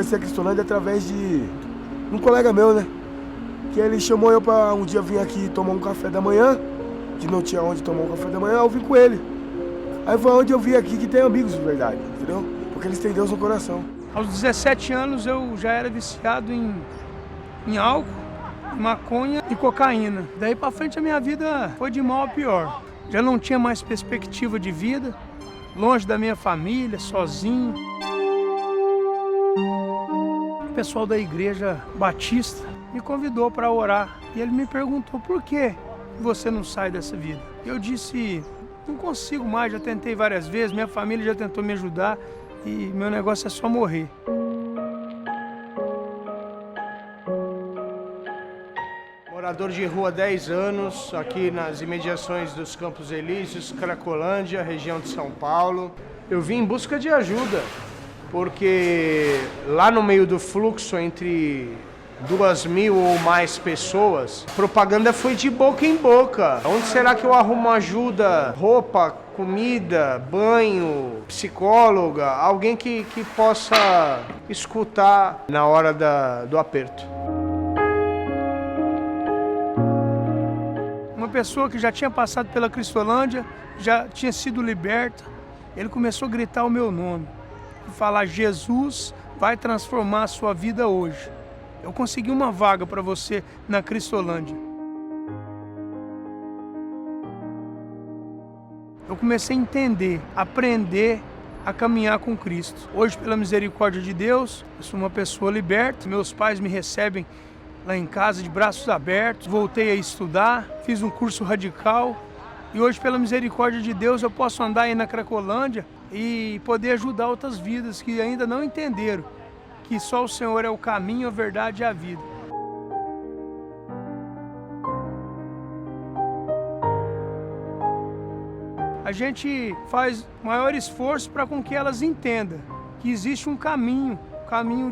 conheci a Cristolândia através de um colega meu, né? Que ele chamou eu pra um dia vir aqui tomar um café da manhã, que não tinha onde tomar um café da manhã, eu vim com ele. Aí foi onde eu vi aqui que tem amigos de verdade, entendeu? Porque eles têm Deus no coração. Aos 17 anos eu já era viciado em álcool, maconha e cocaína. Daí pra frente a minha vida foi de mal a pior. Já não tinha mais perspectiva de vida, longe da minha família, sozinho. O pessoal da igreja batista me convidou para orar e ele me perguntou por que você não sai dessa vida. Eu disse, não consigo mais, já tentei várias vezes, minha família já tentou me ajudar e meu negócio é só morrer. Morador de rua há 10 anos, aqui nas imediações dos Campos Elíseos, Cracolândia, região de São Paulo. Eu vim em busca de ajuda, porque lá no meio do fluxo entre 2.000 ou mais pessoas, a propaganda foi de boca em boca. Onde será que eu arrumo ajuda? Roupa, comida, banho, psicóloga, alguém que possa escutar na hora do aperto. Uma pessoa que já tinha passado pela Cristolândia, já tinha sido liberta, ele começou a gritar o meu nome e falar: Jesus vai transformar a sua vida hoje. Eu consegui uma vaga para você na Cristolândia. Eu comecei a entender, aprender a caminhar com Cristo. Hoje, pela misericórdia de Deus, eu sou uma pessoa liberta. Meus pais me recebem lá em casa de braços abertos. Voltei a estudar, fiz um curso radical. E hoje, pela misericórdia de Deus, eu posso andar aí na Cracolândia e poder ajudar outras vidas que ainda não entenderam que só o Senhor é o caminho, a verdade e a vida. A gente faz maior esforço para com que elas entendam que existe um caminho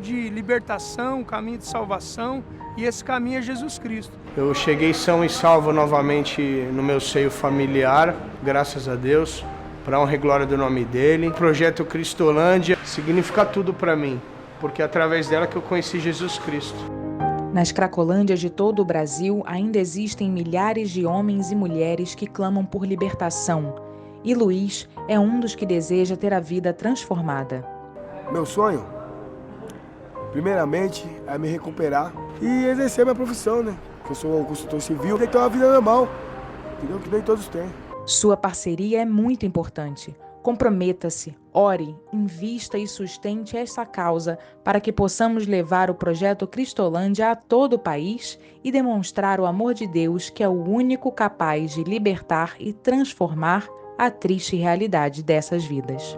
de libertação, um caminho de salvação, e esse caminho é Jesus Cristo. Eu cheguei são e salvo novamente no meu seio familiar, graças a Deus, para honra e glória do nome dele. O projeto Cristolândia significa tudo para mim, porque é através dela que eu conheci Jesus Cristo. Nas Cracolândias de todo o Brasil, ainda existem milhares de homens e mulheres que clamam por libertação. E Luiz é um dos que deseja ter a vida transformada. Meu sonho, primeiramente, é me recuperar e exercer minha profissão, né? Eu sou um consultor civil, tem que ter uma vida normal, entendeu? Que nem todos têm. Sua parceria é muito importante. Comprometa-se, ore, invista e sustente essa causa para que possamos levar o projeto Cristolândia a todo o país e demonstrar o amor de Deus, que é o único capaz de libertar e transformar a triste realidade dessas vidas.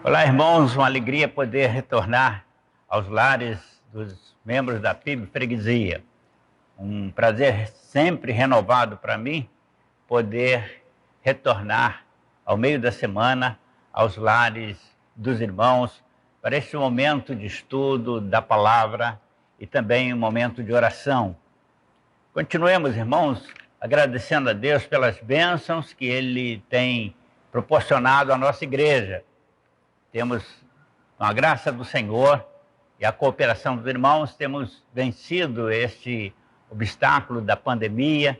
Olá, irmãos, uma alegria poder retornar aos lares dos membros da PIB Freguesia. Um prazer sempre renovado para mim poder retornar ao meio da semana aos lares dos irmãos para este momento de estudo da palavra e também um momento de oração. Continuemos, irmãos, agradecendo a Deus pelas bênçãos que Ele tem proporcionado à nossa igreja. Temos, com a graça do Senhor e a cooperação dos irmãos, temos vencido este obstáculo da pandemia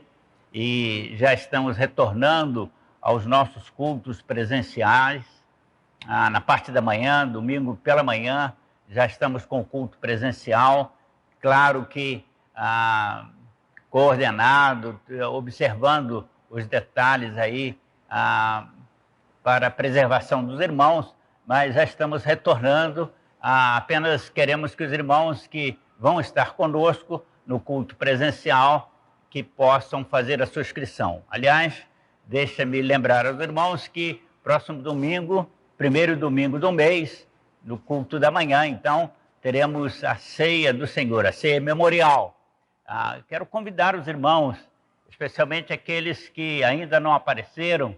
e já estamos retornando aos nossos cultos presenciais. Na parte da manhã, domingo pela manhã, já estamos com o culto presencial. Claro que coordenado, observando os detalhes aí para a preservação dos irmãos, mas já estamos retornando. Apenas queremos que os irmãos que vão estar conosco no culto presencial, que possam fazer a sua inscrição. Aliás, deixa-me lembrar aos irmãos que próximo domingo, primeiro domingo do mês, no culto da manhã, então, teremos a ceia do Senhor, a ceia memorial. Quero convidar os irmãos, especialmente aqueles que ainda não apareceram,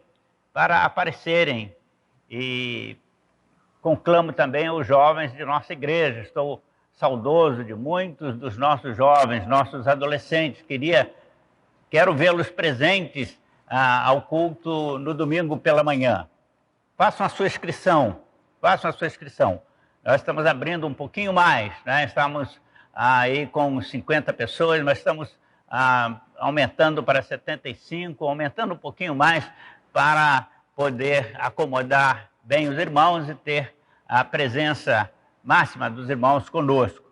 para aparecerem, e conclamo também os jovens de nossa igreja. Estou saudoso de muitos dos nossos jovens, nossos adolescentes. Quero vê-los presentes ao culto no domingo pela manhã. Façam a sua inscrição, façam a sua inscrição. Nós estamos abrindo um pouquinho mais, né? Estamos aí com 50 pessoas, mas estamos aumentando para 75, aumentando um pouquinho mais para poder acomodar bem os irmãos e ter a presença máxima dos irmãos conosco.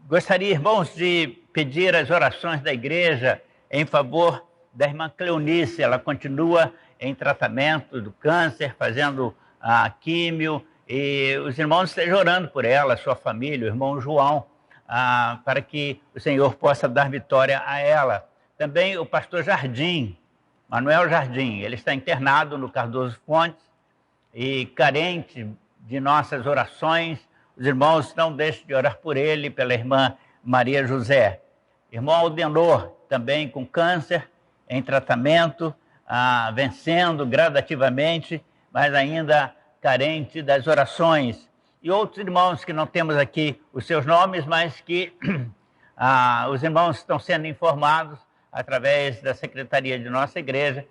Gostaria, irmãos, de pedir as orações da igreja em favor da irmã Cleonice. Ela continua em tratamento do câncer, fazendo químio, e os irmãos estejam orando por ela, sua família, o irmão João, para que o Senhor possa dar vitória a ela. Também o pastor Jardim, Manuel Jardim, ele está internado no Cardoso Fontes e carente de nossas orações. Os irmãos não deixem de orar por ele, pela irmã Maria José. Irmão Aldenor, também com câncer, em tratamento, vencendo gradativamente, mas ainda carente das orações. E outros irmãos que não temos aqui os seus nomes, mas que os irmãos estão sendo informados através da secretaria de nossa igreja,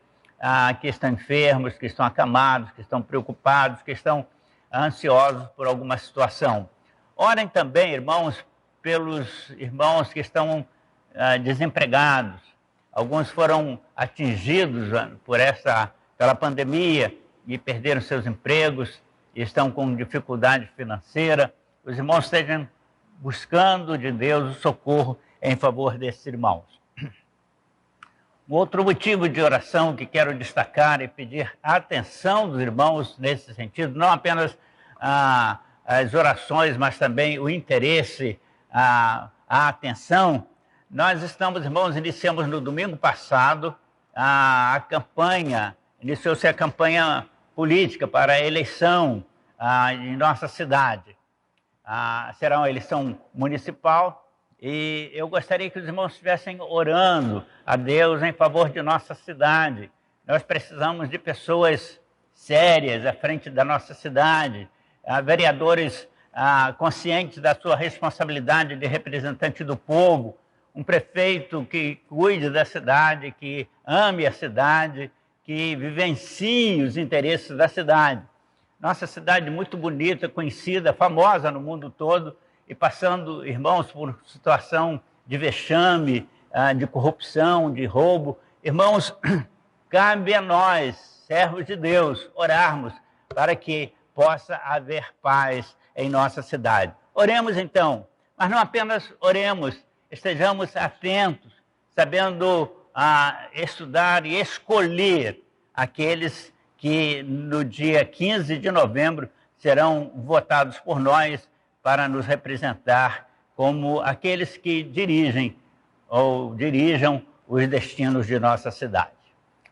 que estão enfermos, que estão acamados, que estão preocupados, que estão ansiosos por alguma situação. Orem também, irmãos, pelos irmãos que estão desempregados. Alguns foram atingidos pela pandemia e perderam seus empregos e estão com dificuldade financeira. Os irmãos estejam buscando de Deus o socorro em favor desses irmãos. Um outro motivo de oração que quero destacar e pedir a atenção dos irmãos nesse sentido, não apenas as orações, mas também o interesse, a atenção. Nós estamos, irmãos, iniciamos no domingo passado iniciou-se a campanha política para a eleição em nossa cidade. Será uma eleição municipal e eu gostaria que os irmãos estivessem orando a Deus em favor de nossa cidade. Nós precisamos de pessoas sérias à frente da nossa cidade, vereadores conscientes da sua responsabilidade de representante do povo, um prefeito que cuide da cidade, que ame a cidade, que vivencie os interesses da cidade. Nossa cidade muito bonita, conhecida, famosa no mundo todo, e passando, irmãos, por situação de vexame, de corrupção, de roubo. Irmãos, cabe a nós, servos de Deus, orarmos para que possa haver paz em nossa cidade. Oremos então, mas não apenas oremos, estejamos atentos, sabendo estudar e escolher aqueles que no dia 15 de novembro serão votados por nós para nos representar como aqueles que dirijam os destinos de nossa cidade.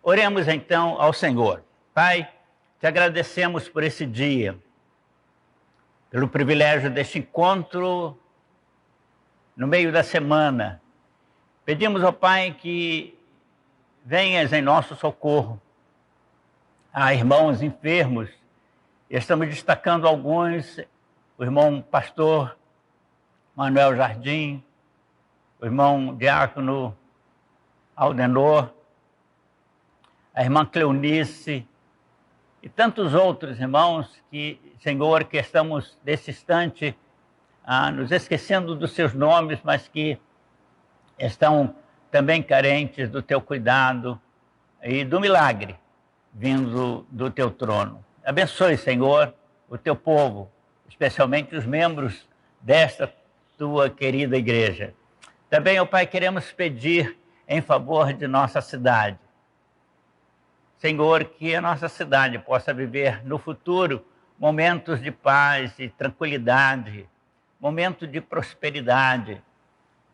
Oremos então ao Senhor. Pai, te agradecemos por esse dia, pelo privilégio deste encontro no meio da semana. Pedimos ao Pai que venhas em nosso socorro. Há irmãos enfermos, estamos destacando alguns, o irmão pastor Manuel Jardim, o irmão diácono Aldenor, a irmã Cleonice e tantos outros irmãos que, Senhor, que estamos nesse instante nos esquecendo dos seus nomes, mas que estão também carentes do teu cuidado e do milagre vindo do teu trono. Abençoe, Senhor, o teu povo, especialmente os membros desta tua querida igreja. Também, ó Pai, queremos pedir em favor de nossa cidade. Senhor, que a nossa cidade possa viver no futuro momentos de paz e tranquilidade, momentos de prosperidade,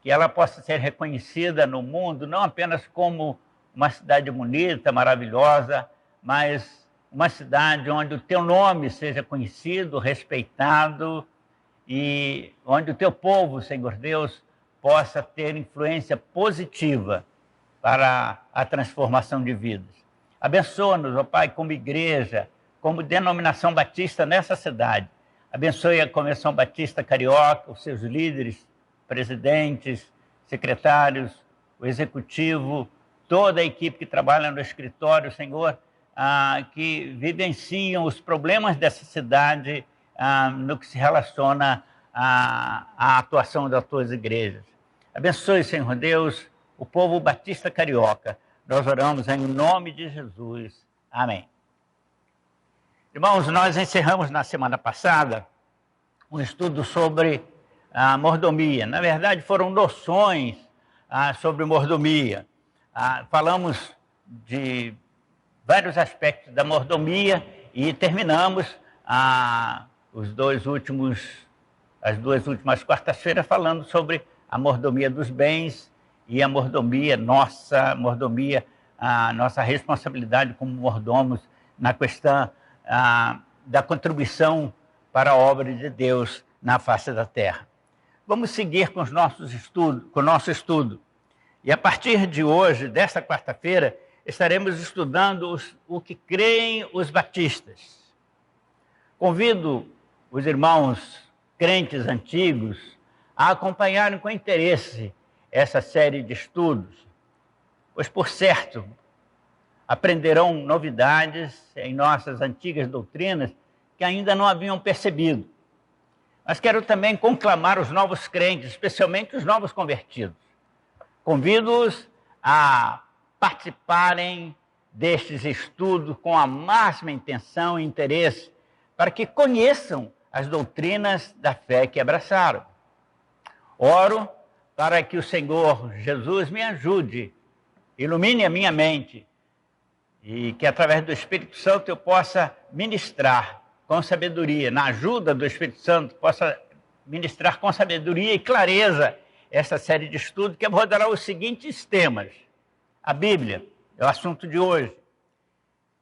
que ela possa ser reconhecida no mundo, não apenas como uma cidade bonita, maravilhosa, mas uma cidade onde o teu nome seja conhecido, respeitado e onde o teu povo, Senhor Deus, possa ter influência positiva para a transformação de vidas. Abençoa-nos, ó Pai, como igreja, como denominação batista nessa cidade, Abençoe a Convenção Batista Carioca, os seus líderes, presidentes, secretários, o executivo, toda a equipe que trabalha no escritório, Senhor, que vivenciam os problemas dessa cidade no que se relaciona à atuação das tuas igrejas. Abençoe, Senhor Deus, o povo batista carioca. Nós oramos em nome de Jesus. Amém. Irmãos, nós encerramos na semana passada um estudo sobre a mordomia. Na verdade, foram noções sobre mordomia. Falamos de vários aspectos da mordomia e terminamos as duas últimas quartas-feiras falando sobre a mordomia dos bens e a mordomia, a nossa responsabilidade como mordomos na questão da contribuição para a obra de Deus na face da terra. Vamos seguir com o nosso estudo. E a partir de hoje, desta quarta-feira, estaremos estudando o que creem os batistas. Convido os irmãos crentes antigos a acompanharem com interesse essa série de estudos, pois, por certo, aprenderão novidades em nossas antigas doutrinas que ainda não haviam percebido. Mas quero também conclamar os novos crentes, especialmente os novos convertidos. Convido-os a participarem destes estudos com a máxima intenção e interesse, para que conheçam as doutrinas da fé que abraçaram. Oro para que o Senhor Jesus me ajude, ilumine a minha mente, e que através do Espírito Santo eu possa ministrar com sabedoria, na ajuda do Espírito Santo, possa ministrar com sabedoria e clareza essa série de estudos que abordará os seguintes temas. A Bíblia é o assunto de hoje.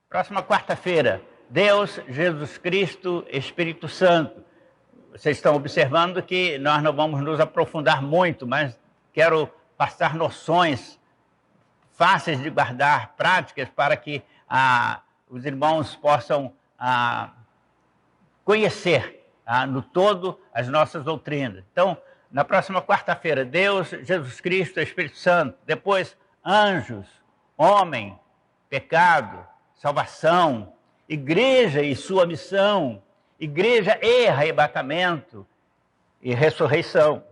Próxima quarta-feira, Deus, Jesus Cristo, Espírito Santo. Vocês estão observando que nós não vamos nos aprofundar muito, mas quero passar noções fáceis de guardar, práticas, para que os irmãos possam conhecer no todo as nossas doutrinas. Então, na próxima quarta-feira, Deus, Jesus Cristo, Espírito Santo. Depois, anjos, homem, pecado, salvação, igreja e sua missão, igreja e arrebatamento e ressurreição.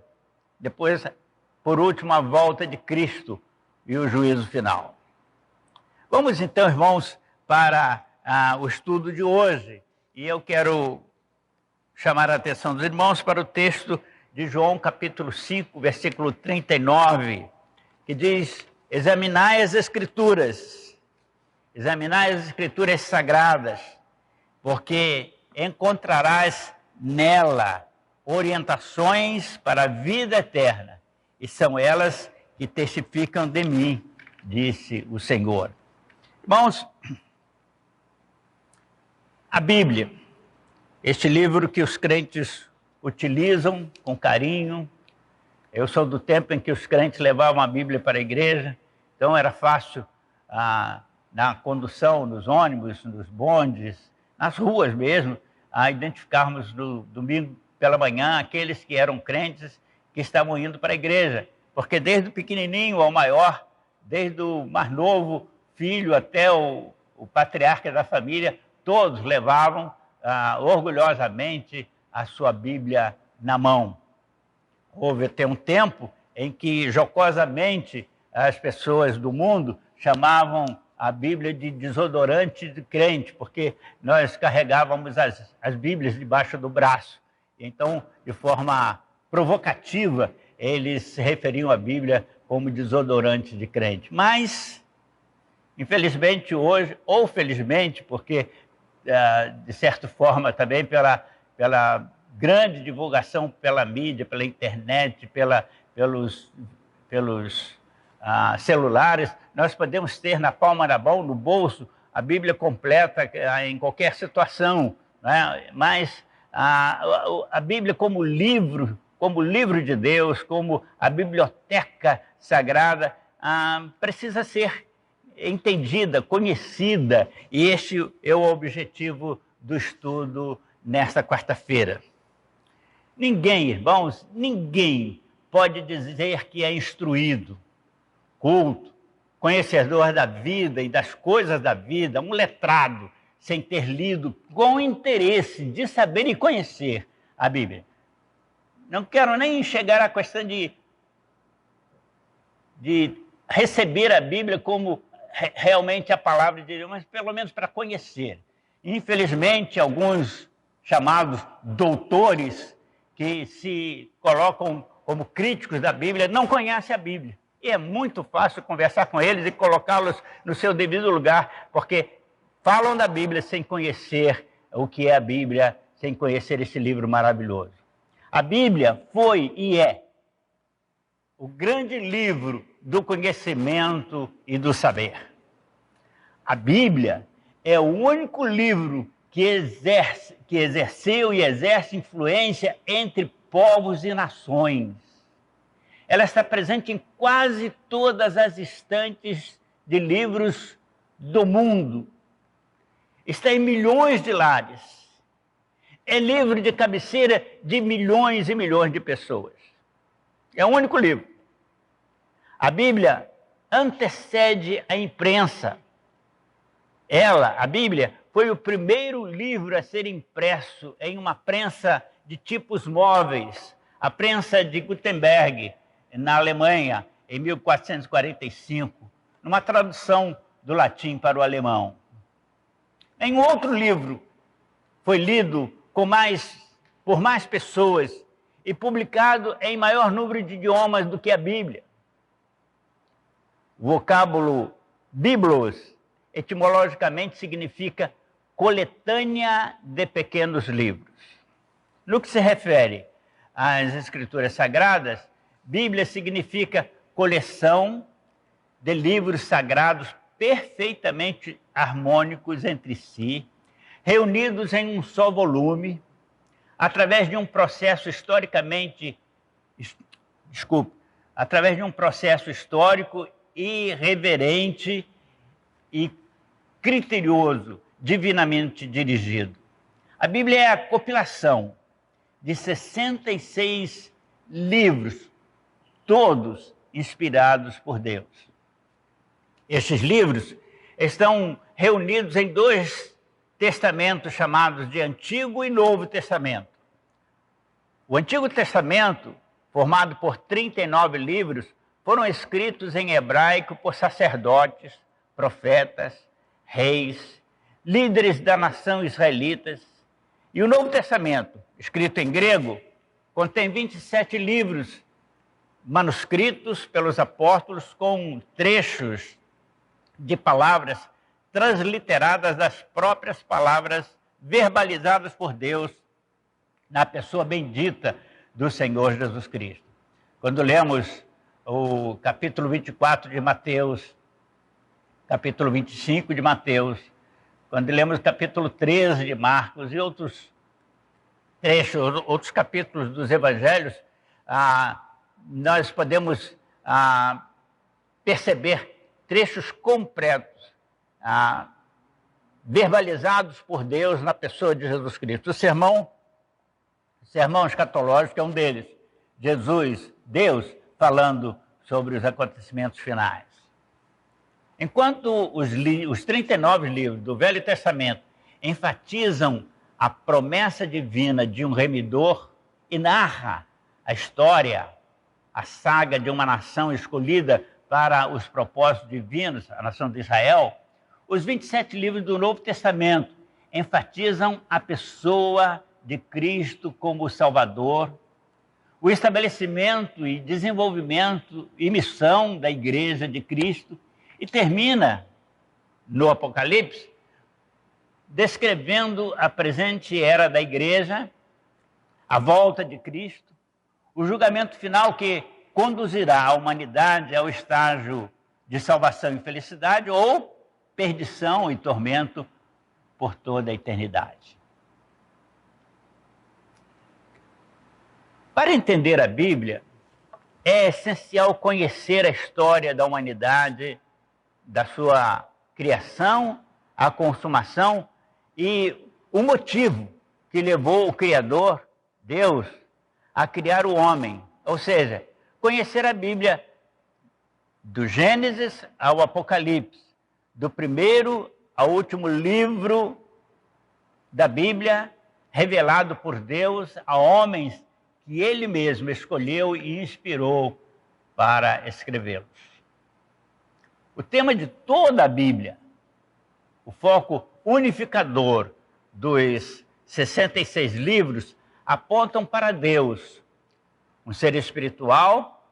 Depois, por último, a volta de Cristo e o juízo final. Vamos então, irmãos, para o estudo de hoje. E eu quero chamar a atenção dos irmãos para o texto de João, capítulo 5, versículo 39, que diz: examinai as Escrituras sagradas, porque encontrarás nela orientações para a vida eterna, e são elas que testificam de mim, disse o Senhor. Irmãos, a Bíblia, este livro que os crentes utilizam com carinho. Eu sou do tempo em que os crentes levavam a Bíblia para a igreja, então era fácil na condução dos ônibus, nos bondes, nas ruas mesmo, identificarmos no domingo pela manhã aqueles que eram crentes que estavam indo para a igreja, porque desde o pequenininho ao maior, desde o mais novo filho até o patriarca da família, todos levavam orgulhosamente a sua Bíblia na mão. Houve até um tempo em que, jocosamente, as pessoas do mundo chamavam a Bíblia de desodorante de crente, porque nós carregávamos as Bíblias debaixo do braço. Então, de forma provocativa, eles se referiam à Bíblia como desodorante de crente. Mas, infelizmente hoje, ou felizmente, porque, de certa forma, também pela grande divulgação pela mídia, pela internet, pelos celulares, nós podemos ter na palma da mão, no bolso, a Bíblia completa em qualquer situação, né? Mas a Bíblia como livro de Deus, como a biblioteca sagrada, precisa ser entendida, conhecida, e este é o objetivo do estudo nesta quarta-feira. Ninguém, irmãos, ninguém pode dizer que é instruído, culto, conhecedor da vida e das coisas da vida, um letrado, sem ter lido com interesse de saber e conhecer a Bíblia. Não quero nem chegar à questão de receber a Bíblia como realmente a palavra de Deus, mas pelo menos para conhecer. Infelizmente, alguns chamados doutores que se colocam como críticos da Bíblia não conhecem a Bíblia. E é muito fácil conversar com eles e colocá-los no seu devido lugar, porque falam da Bíblia sem conhecer o que é a Bíblia, sem conhecer esse livro maravilhoso. A Bíblia foi e é o grande livro do conhecimento e do saber. A Bíblia é o único livro que exerceu e exerce influência entre povos e nações. Ela está presente em quase todas as estantes de livros do mundo. Está em milhões de lares. É livro de cabeceira de milhões e milhões de pessoas. É o único livro. A Bíblia antecede a imprensa. A Bíblia, foi o primeiro livro a ser impresso em uma prensa de tipos móveis, a prensa de Gutenberg, na Alemanha, em 1445, numa tradução do latim para o alemão. Nenhum outro livro foi lido por mais pessoas e publicado em maior número de idiomas do que a Bíblia. O vocábulo biblos, etimologicamente, significa coletânea de pequenos livros. No que se refere às Escrituras Sagradas, Bíblia significa coleção de livros sagrados perfeitamente harmônicos entre si, reunidos em um só volume, através de um processo histórico irreverente e criterioso, divinamente dirigido. A Bíblia é a compilação de 66 livros, todos inspirados por Deus. Estes livros estão reunidos em 2 testamentos chamados de Antigo e Novo Testamento. O Antigo Testamento, formado por 39 livros, foram escritos em hebraico por sacerdotes, profetas, reis, líderes da nação israelitas. E o Novo Testamento, escrito em grego, contém 27 livros manuscritos pelos apóstolos com trechos de palavras transliteradas das próprias palavras verbalizadas por Deus na pessoa bendita do Senhor Jesus Cristo. Quando lemos o capítulo 24 de Mateus, capítulo 25 de Mateus, quando lemos o capítulo 13 de Marcos e outros trechos, outros capítulos dos evangelhos, nós podemos perceber trechos completos, verbalizados por Deus na pessoa de Jesus Cristo. O sermão escatológico é um deles. Deus, falando sobre os acontecimentos finais. Enquanto os 39 livros do Velho Testamento enfatizam a promessa divina de um remidor e narra a história, a saga de uma nação escolhida para os propósitos divinos, a nação de Israel, os 27 livros do Novo Testamento enfatizam a pessoa de Cristo como Salvador, o estabelecimento e desenvolvimento e missão da Igreja de Cristo, e termina no Apocalipse descrevendo a presente era da Igreja, a volta de Cristo, o julgamento final que conduzirá a humanidade ao estágio de salvação e felicidade ou perdição e tormento por toda a eternidade. Para entender a Bíblia, é essencial conhecer a história da humanidade, da sua criação, a consumação e o motivo que levou o Criador, Deus, a criar o homem. Ou seja, conhecer a Bíblia do Gênesis ao Apocalipse, do primeiro ao último livro da Bíblia, revelado por Deus a homens que Ele mesmo escolheu e inspirou para escrevê-los. O tema de toda a Bíblia, o foco unificador dos 66 livros, apontam para Deus, um ser espiritual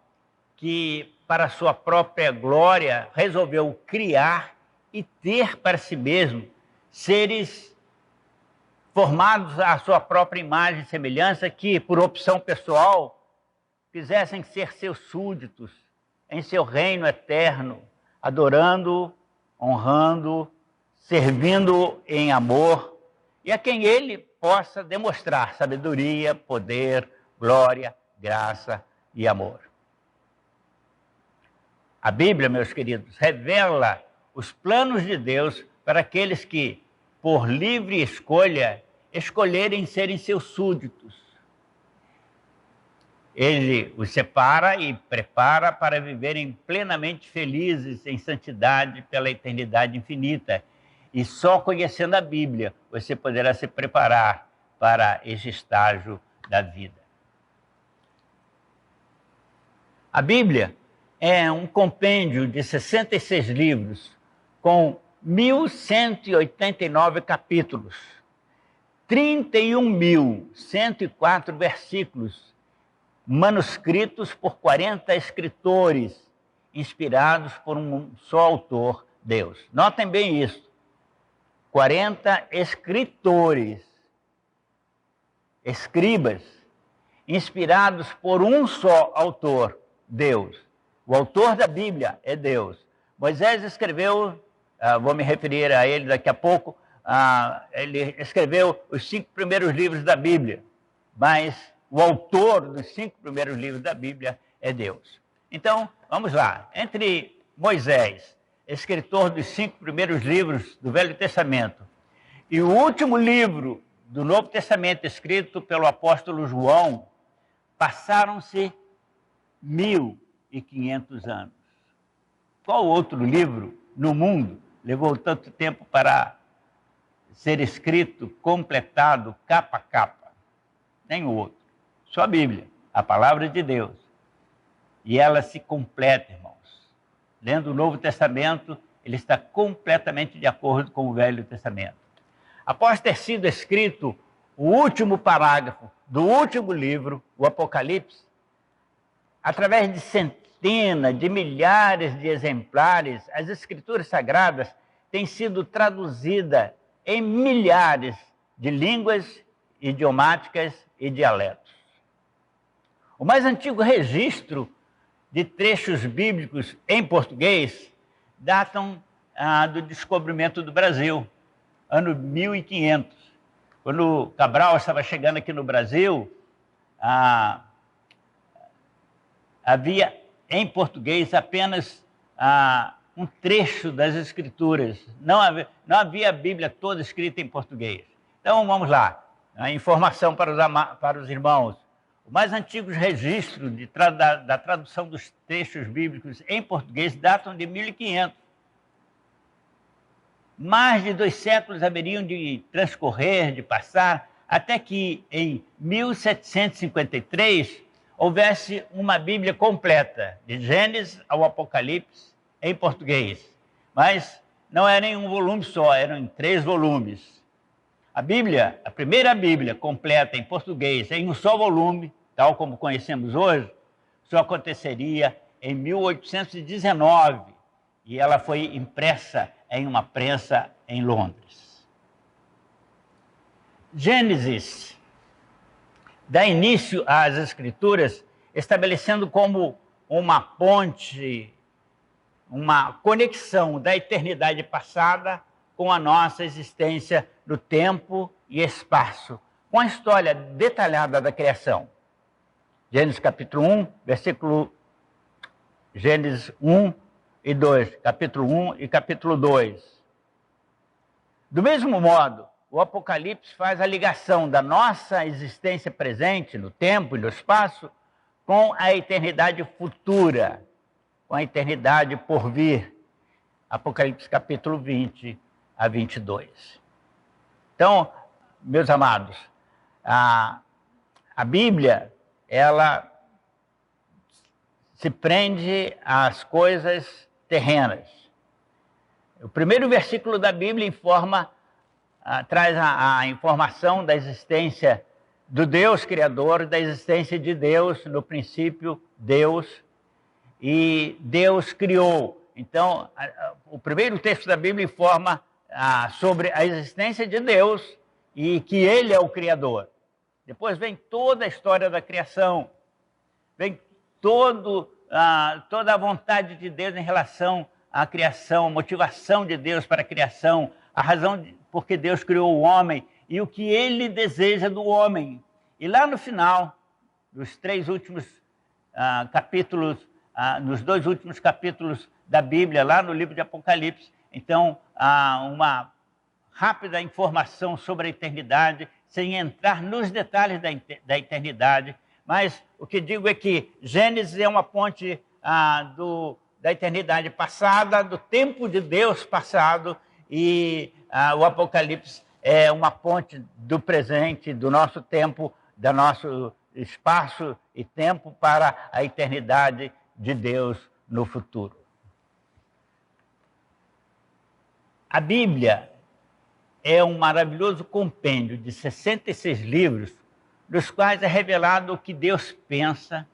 que, para sua própria glória, resolveu criar e ter para si mesmo seres formados à sua própria imagem e semelhança que, por opção pessoal, quisessem ser seus súditos em seu reino eterno, adorando, honrando, servindo em amor, e a quem ele possa demonstrar sabedoria, poder, glória, graça e amor. A Bíblia, meus queridos, revela os planos de Deus para aqueles que, por livre escolha, escolherem serem seus súditos. Ele os separa e prepara para viverem plenamente felizes em santidade pela eternidade infinita. E só conhecendo a Bíblia você poderá se preparar para esse estágio da vida. A Bíblia é um compêndio de 66 livros com 1.189 capítulos, 31.104 versículos, manuscritos por 40 escritores, inspirados por um só autor, Deus. Notem bem isso. 40 escritores, escribas, inspirados por um só autor, Deus. O autor da Bíblia é Deus. Moisés escreveu, vou me referir a ele daqui a pouco, ele escreveu os 5 primeiros livros da Bíblia, mas o autor dos 5 primeiros livros da Bíblia é Deus. Então, vamos lá. Entre Moisés, escritor dos 5 primeiros livros do Velho Testamento, e o último livro do Novo Testamento, escrito pelo apóstolo João, passaram-se 1.500 anos. Qual outro livro no mundo levou tanto tempo para ser escrito, completado, capa a capa? Nenhum outro. Só a Bíblia, a palavra de Deus. E ela se completa, irmãos. Lendo o Novo Testamento, ele está completamente de acordo com o Velho Testamento. Após ter sido escrito o último parágrafo do último livro, o Apocalipse, através de centenas de milhares de exemplares, as Escrituras Sagradas têm sido traduzidas em milhares de línguas idiomáticas e dialetos. O mais antigo registro de trechos bíblicos em português datam do descobrimento do Brasil, ano 1500. Quando Cabral estava chegando aqui no Brasil, havia em português apenas um trecho das Escrituras. Não havia a Bíblia toda escrita em português. Então, vamos lá. A informação para os irmãos. O mais antigo registro da tradução dos textos bíblicos em português datam de 1500. Mais de 2 séculos haveriam de transcorrer, de passar, até que em 1753 houvesse uma Bíblia completa, de Gênesis ao Apocalipse, em português. Mas não era em um volume só, eram em 3 volumes. A Bíblia, a primeira Bíblia completa em português, em um só volume, tal como conhecemos hoje, só aconteceria em 1819, e ela foi impressa em uma prensa em Londres. Gênesis dá início às Escrituras, estabelecendo como uma ponte, uma conexão da eternidade passada com a nossa existência no tempo e espaço, com a história detalhada da criação. Gênesis capítulo 1, versículo Gênesis 1 e 2, capítulo 1 e capítulo 2. Do mesmo modo, o Apocalipse faz a ligação da nossa existência presente no tempo e no espaço com a eternidade futura, com a eternidade por vir. Apocalipse capítulo 20 a 22. Então, meus amados, a Bíblia, ela se prende às coisas terrenas. O primeiro versículo da Bíblia traz a informação da existência do Deus Criador, da existência de Deus, no princípio, Deus, e Deus criou. Então, o primeiro texto da Bíblia informa sobre a existência de Deus e que Ele é o Criador. Depois vem toda a história da criação, vem toda a vontade de Deus em relação à criação, a motivação de Deus para a criação, a razão porque Deus criou o homem e o que Ele deseja do homem. E lá no final, dos 3 últimos capítulos, nos 2 últimos capítulos da Bíblia, lá no livro de Apocalipse, então, há uma rápida informação sobre a eternidade, sem entrar nos detalhes da eternidade, mas o que digo é que Gênesis é uma ponte da eternidade passada, do tempo de Deus passado, e o Apocalipse é uma ponte do presente, do nosso tempo, do nosso espaço e tempo para a eternidade de Deus no futuro. A Bíblia é um maravilhoso compêndio de 66 livros, dos quais é revelado o que Deus pensa,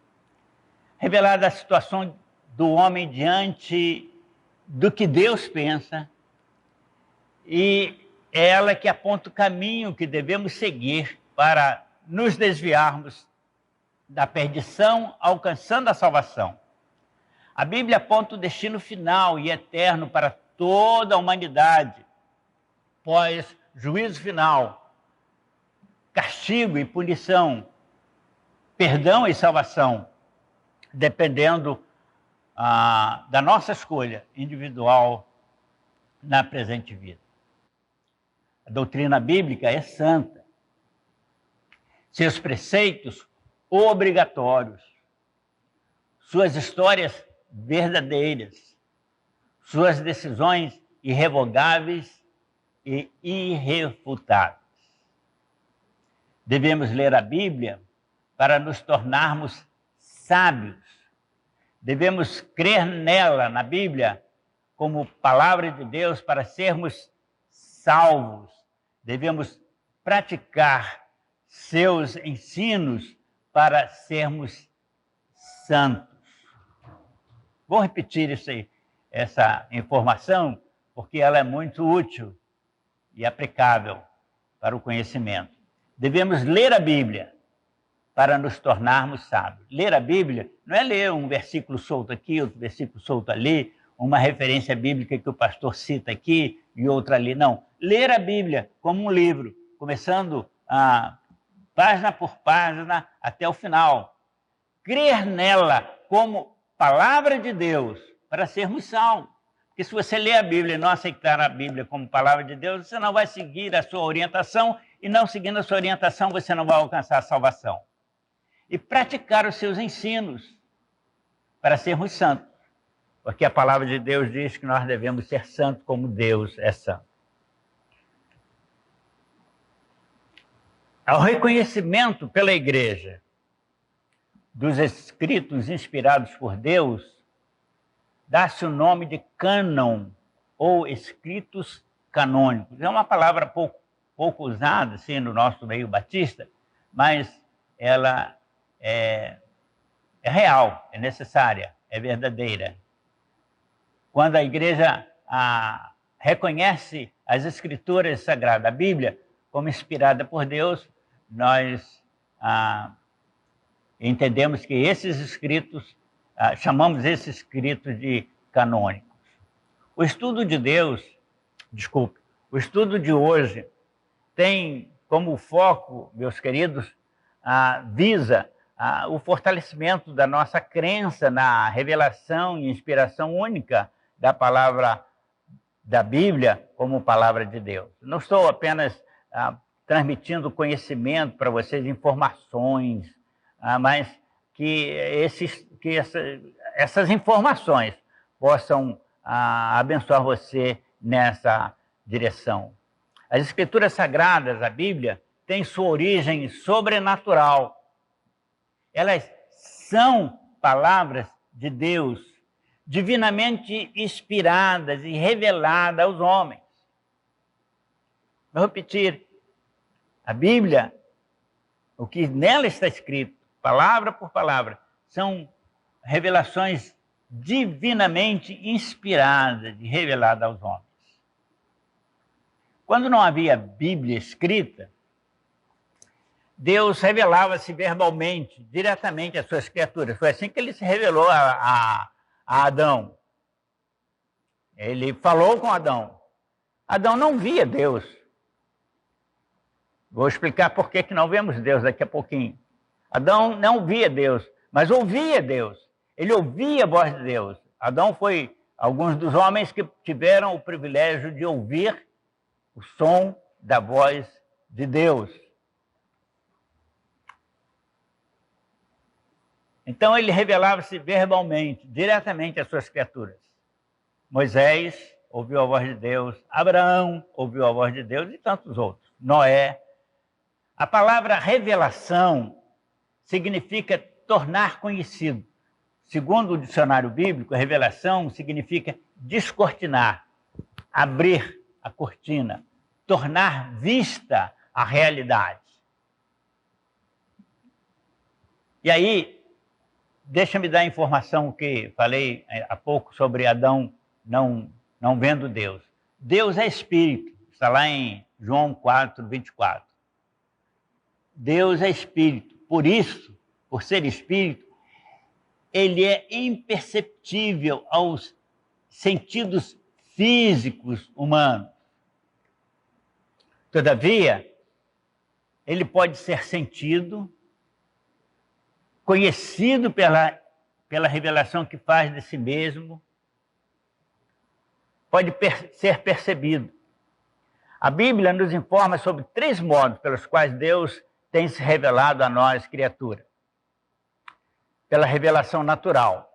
revelada a situação do homem diante do que Deus pensa, e é ela que aponta o caminho que devemos seguir para nos desviarmos da perdição, alcançando a salvação. A Bíblia aponta o destino final e eterno para toda a humanidade, pós juízo final, castigo e punição, perdão e salvação, dependendo da nossa escolha individual na presente vida. A doutrina bíblica é santa, seus preceitos obrigatórios, suas histórias verdadeiras, suas decisões irrevogáveis e irrefutáveis. Devemos ler a Bíblia para nos tornarmos sábios. Devemos crer nela, na Bíblia, como palavra de Deus para sermos salvos. Devemos praticar seus ensinos para sermos santos. Vou repetir essa informação, porque ela é muito útil e aplicável para o conhecimento. Devemos ler a Bíblia para nos tornarmos sábios. Ler a Bíblia não é ler um versículo solto aqui, outro versículo solto ali, uma referência bíblica que o pastor cita aqui e outra ali. Não. Ler a Bíblia como um livro, começando página por página até o final. Crer nela como palavra de Deus para sermos salvos. Porque se você ler a Bíblia e não aceitar a Bíblia como palavra de Deus, você não vai seguir a sua orientação, e não seguindo a sua orientação, você não vai alcançar a salvação. E praticar os seus ensinos para sermos santos. Porque a palavra de Deus diz que nós devemos ser santos como Deus é santo. Ao reconhecimento pela igreja dos escritos inspirados por Deus, dá-se o nome de cânon, ou escritos canônicos. É uma palavra pouco usada assim, no nosso meio batista, mas ela é real, é necessária, é verdadeira. Quando a igreja reconhece as escrituras sagradas, a Bíblia, como inspirada por Deus, nós entendemos que esses escritos, chamamos esses escritos de canônicos. O estudo de hoje tem como foco, meus queridos, visa o fortalecimento da nossa crença na revelação e inspiração única da palavra da Bíblia como palavra de Deus. Não estou apenas transmitindo conhecimento para vocês, informações, mas que essas informações possam abençoar você nessa direção. As Escrituras Sagradas, a Bíblia, tem sua origem sobrenatural. Elas são palavras de Deus, divinamente inspiradas e reveladas aos homens. Vou repetir, a Bíblia, o que nela está escrito, palavra por palavra, são revelações divinamente inspiradas e reveladas aos homens. Quando não havia Bíblia escrita, Deus revelava-se verbalmente, diretamente às suas criaturas. Foi assim que ele se revelou a Adão. Ele falou com Adão. Adão não via Deus. Vou explicar por que não vemos Deus daqui a pouquinho. Adão não via Deus, mas ouvia Deus. Ele ouvia a voz de Deus. Adão foi alguns dos homens que tiveram o privilégio de ouvir o som da voz de Deus. Então ele revelava-se verbalmente, diretamente às suas criaturas. Moisés ouviu a voz de Deus, Abraão ouviu a voz de Deus e tantos outros. Noé. A palavra revelação significa tornar conhecido. Segundo o dicionário bíblico, revelação significa descortinar, abrir a cortina, tornar vista a realidade. E aí, deixa-me dar a informação que falei há pouco sobre Adão não vendo Deus. Deus é espírito, está lá em João 4, 24. Deus é espírito, por isso, por ser espírito, ele é imperceptível aos sentidos físicos humanos. Todavia, ele pode ser sentido, conhecido pela revelação que faz de si mesmo, pode ser percebido. A Bíblia nos informa sobre 3 modos pelos quais Deus tem se revelado a nós, criatura. Pela revelação natural,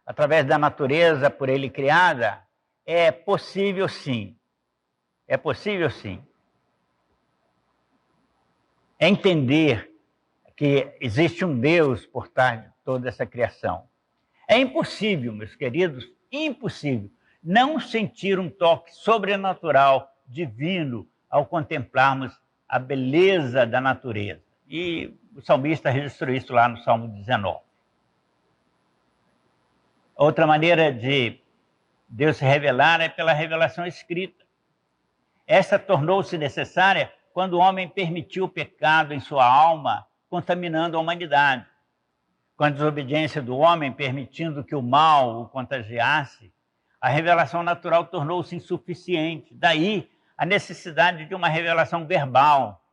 através da natureza por ele criada, é possível sim. É possível sim. Entender que existe um Deus por trás de toda essa criação. É impossível, meus queridos, impossível não sentir um toque sobrenatural, divino, ao contemplarmos a beleza da natureza. E o salmista registrou isso lá no Salmo 19. Outra maneira de Deus se revelar é pela revelação escrita. Essa tornou-se necessária quando o homem permitiu o pecado em sua alma, contaminando a humanidade. Com a desobediência do homem, permitindo que o mal o contagiasse, a revelação natural tornou-se insuficiente. Daí a necessidade de uma revelação verbal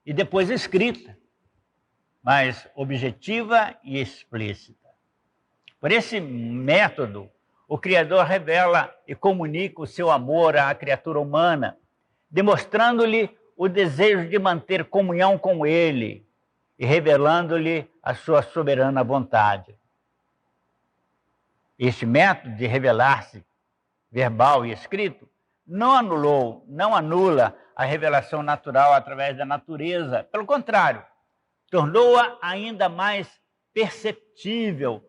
e depois escrita, mas objetiva e explícita. Por esse método, o Criador revela e comunica o seu amor à criatura humana, demonstrando-lhe o desejo de manter comunhão com ele e revelando-lhe a sua soberana vontade. Este método de revelar-se verbal e escrito não anula a revelação natural através da natureza. Pelo contrário, tornou-a ainda mais perceptível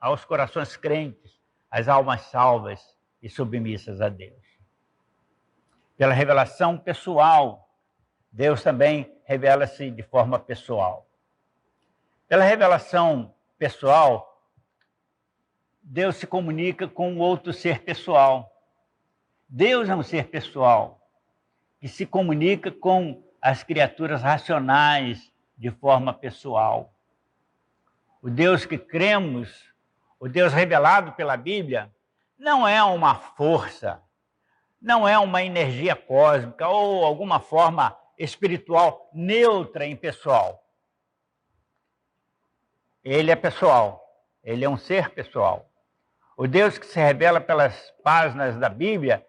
aos corações crentes, às almas salvas e submissas a Deus. Pela revelação pessoal, Deus também revela-se de forma pessoal. Pela revelação pessoal, Deus se comunica com outro ser pessoal. Deus é um ser pessoal que se comunica com as criaturas racionais de forma pessoal. O Deus que cremos, o Deus revelado pela Bíblia, não é uma força, não é uma energia cósmica ou alguma forma espiritual neutra em pessoal. Ele é pessoal, ele é um ser pessoal. O Deus que se revela pelas páginas da Bíblia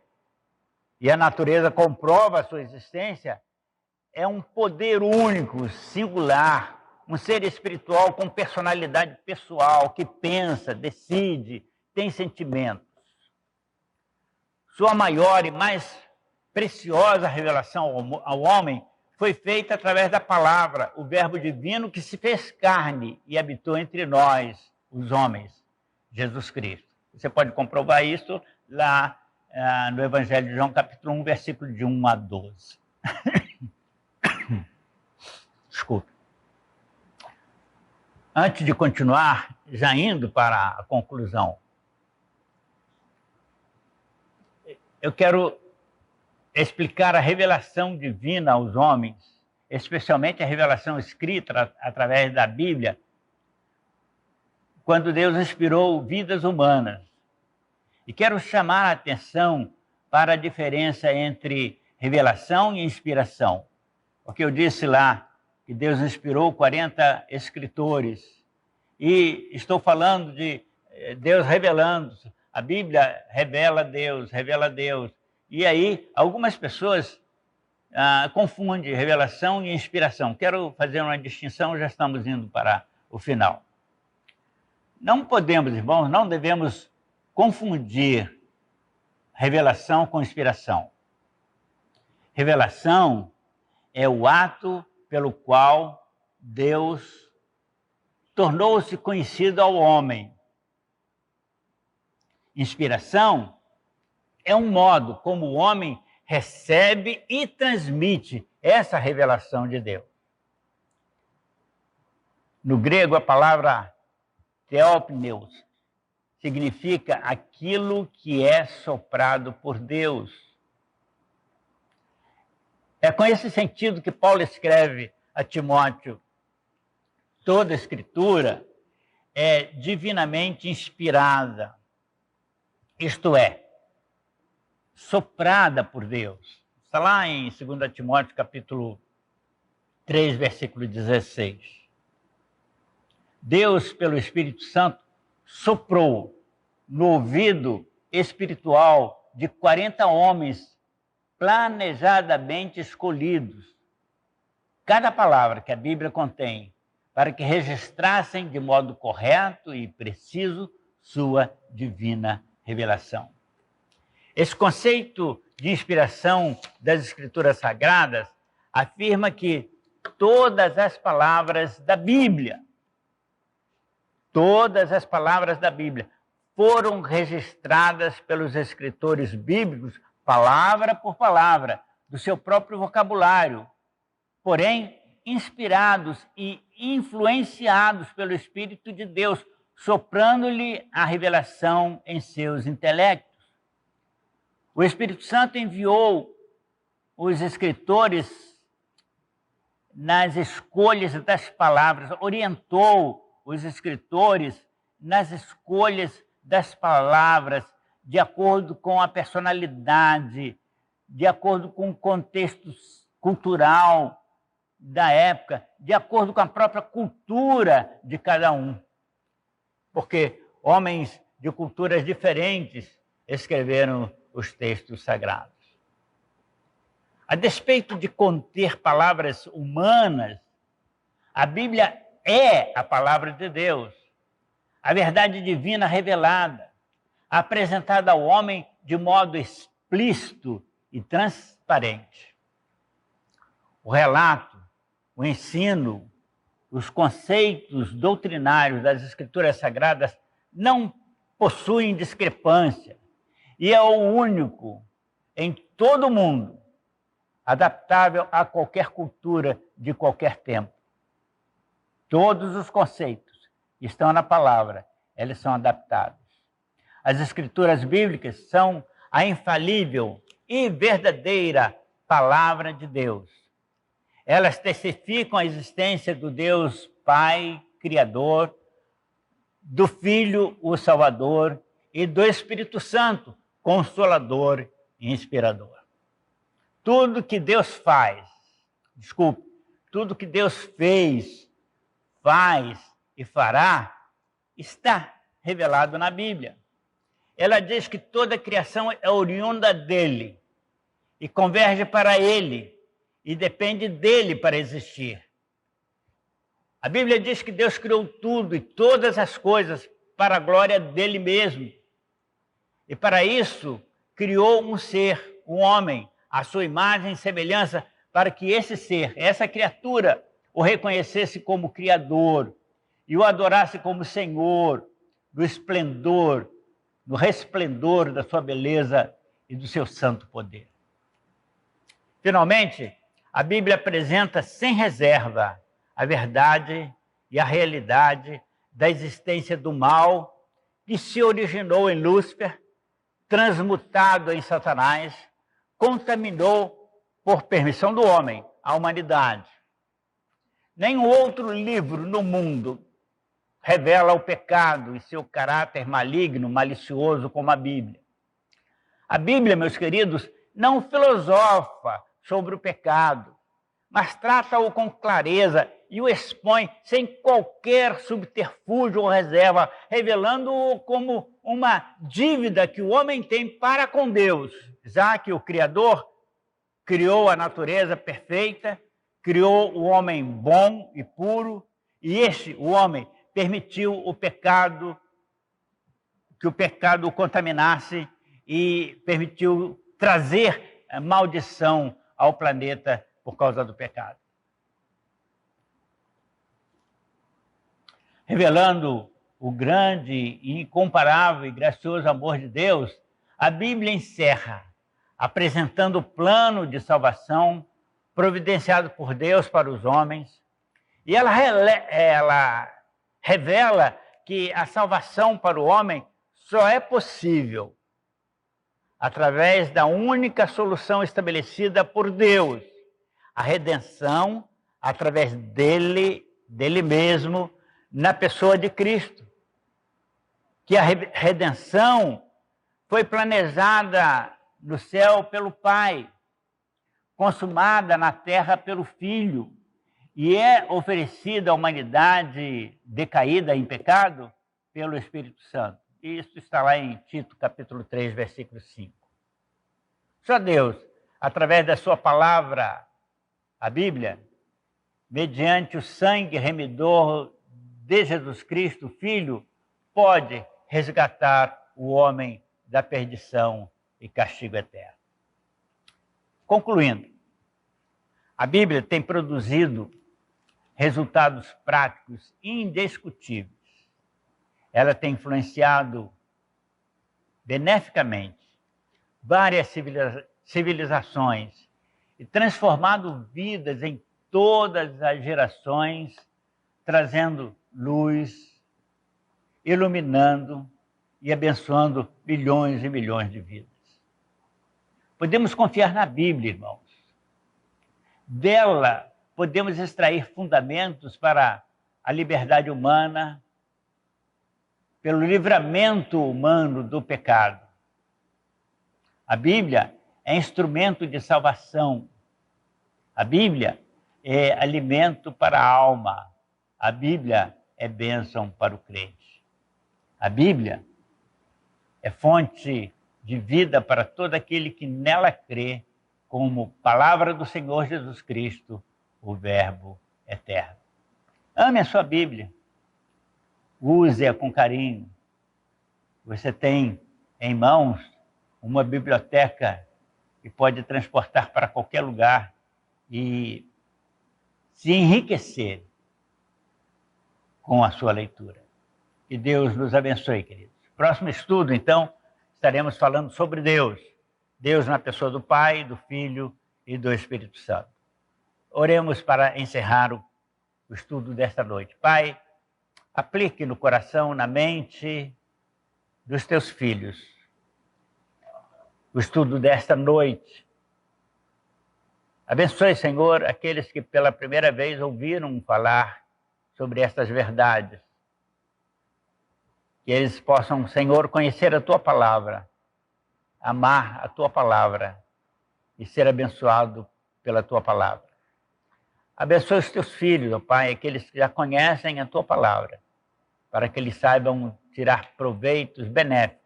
e a natureza comprova a sua existência é um poder único, singular, um ser espiritual com personalidade pessoal, que pensa, decide, tem sentimentos. Sua maior e mais preciosa revelação ao homem foi feita através da palavra, o Verbo divino que se fez carne e habitou entre nós, os homens, Jesus Cristo. Você pode comprovar isso lá no Evangelho de João, capítulo 1, versículo de 1 a 12. Desculpe. Antes de continuar, já indo para a conclusão, eu quero explicar a revelação divina aos homens, especialmente a revelação escrita através da Bíblia, quando Deus inspirou vidas humanas. E quero chamar a atenção para a diferença entre revelação e inspiração. Porque eu disse lá que Deus inspirou 40 escritores. E estou falando de Deus revelando. A Bíblia revela Deus, revela Deus. E aí, algumas pessoas confundem revelação e inspiração. Quero fazer uma distinção, já estamos indo para o final. Não podemos, irmãos, não devemos confundir revelação com inspiração. Revelação é o ato pelo qual Deus tornou-se conhecido ao homem. Inspiração é um modo como o homem recebe e transmite essa revelação de Deus. No grego, a palavra theopneus significa aquilo que é soprado por Deus. É com esse sentido que Paulo escreve a Timóteo: toda a Escritura é divinamente inspirada, isto é, soprada por Deus. Está lá em 2 Timóteo, capítulo 3, versículo 16. Deus, pelo Espírito Santo, soprou no ouvido espiritual de 40 homens planejadamente escolhidos cada palavra que a Bíblia contém, para que registrassem de modo correto e preciso sua divina revelação. Esse conceito de inspiração das Escrituras Sagradas afirma que todas as palavras da Bíblia, foram registradas pelos escritores bíblicos, palavra por palavra, do seu próprio vocabulário, porém inspirados e influenciados pelo Espírito de Deus, soprando-lhe a revelação em seus intelectos. O Espírito Santo enviou os escritores nas escolhas das palavras, orientou os escritores nas escolhas das palavras, de acordo com a personalidade, de acordo com o contexto cultural da época, de acordo com a própria cultura de cada um. Porque homens de culturas diferentes escreveram os textos sagrados. A despeito de conter palavras humanas, a Bíblia é a palavra de Deus, a verdade divina revelada, apresentada ao homem de modo explícito e transparente. O relato, o ensino, os conceitos doutrinários das Escrituras Sagradas não possuem discrepância e é o único em todo o mundo adaptável a qualquer cultura de qualquer tempo. Todos os conceitos que estão na palavra, eles são adaptados. As Escrituras bíblicas são a infalível e verdadeira palavra de Deus. Elas testificam a existência do Deus Pai, Criador, do Filho, o Salvador, e do Espírito Santo, Consolador e Inspirador. Tudo que Deus tudo que Deus fez, faz e fará, está revelado na Bíblia. Ela diz que toda a criação é oriunda dele e converge para ele e depende dele para existir. A Bíblia diz que Deus criou tudo e todas as coisas para a glória dele mesmo. E para isso, criou um ser, um homem, à sua imagem e semelhança, para que esse ser, essa criatura, o reconhecesse como Criador e o adorasse como Senhor, do esplendor, do resplendor da sua beleza e do seu santo poder. Finalmente, a Bíblia apresenta sem reserva a verdade e a realidade da existência do mal que se originou em Lúcifer, transmutado em Satanás, contaminou, por permissão do homem, a humanidade. Nenhum outro livro no mundo revela o pecado e seu caráter maligno, malicioso como a Bíblia. A Bíblia, meus queridos, não filosofa sobre o pecado, mas trata-o com clareza e o expõe sem qualquer subterfúgio ou reserva, revelando-o como uma dívida que o homem tem para com Deus, já que o Criador criou a natureza perfeita, criou o homem bom e puro, e o homem, permitiu o pecado, que o pecado o contaminasse e permitiu trazer a maldição ao planeta por causa do pecado. Revelando o grande, incomparável e gracioso amor de Deus, a Bíblia encerra apresentando o plano de salvação providenciado por Deus para os homens, e ela revela que a salvação para o homem só é possível através da única solução estabelecida por Deus, a redenção através dele mesmo, na pessoa de Cristo. Que a redenção foi planejada no céu pelo Pai, consumada na terra pelo Filho, e é oferecida à humanidade decaída em pecado pelo Espírito Santo. Isso está lá em Tito, capítulo 3, versículo 5. Só Deus, através da sua palavra, a Bíblia, mediante o sangue remidor de Jesus Cristo, Filho, pode resgatar o homem da perdição e castigo eterno. Concluindo, a Bíblia tem produzido resultados práticos indiscutíveis. Ela tem influenciado beneficamente várias civilizações e transformado vidas em todas as gerações, trazendo luz, iluminando e abençoando milhões e milhões de vidas. Podemos confiar na Bíblia, irmãos. Dela podemos extrair fundamentos para a liberdade humana, pelo livramento humano do pecado. A Bíblia é instrumento de salvação. A Bíblia é alimento para a alma. A Bíblia é bênção para o crente. A Bíblia é fonte de vida para todo aquele que nela crê, como palavra do Senhor Jesus Cristo, o Verbo eterno. Ame a sua Bíblia. Use-a com carinho. Você tem em mãos uma biblioteca que pode transportar para qualquer lugar e se enriquecer com a sua leitura. Que Deus nos abençoe, queridos. Próximo estudo, então, estaremos falando sobre Deus. Deus na pessoa do Pai, do Filho e do Espírito Santo. Oremos para encerrar o estudo desta noite. Pai, aplique no coração, na mente dos teus filhos o estudo desta noite. Abençoe, Senhor, aqueles que pela primeira vez ouviram falar sobre estas verdades. Que eles possam, Senhor, conhecer a Tua palavra, amar a Tua palavra e ser abençoado pela Tua palavra. Abençoe os Teus filhos, ó Pai, aqueles que já conhecem a Tua palavra, para que eles saibam tirar proveitos benéficos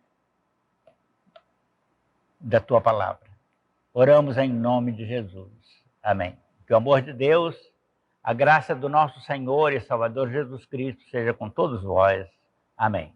da Tua palavra. Oramos em nome de Jesus. Amém. Que o amor de Deus, a graça do nosso Senhor e Salvador Jesus Cristo seja com todos vós. Amém.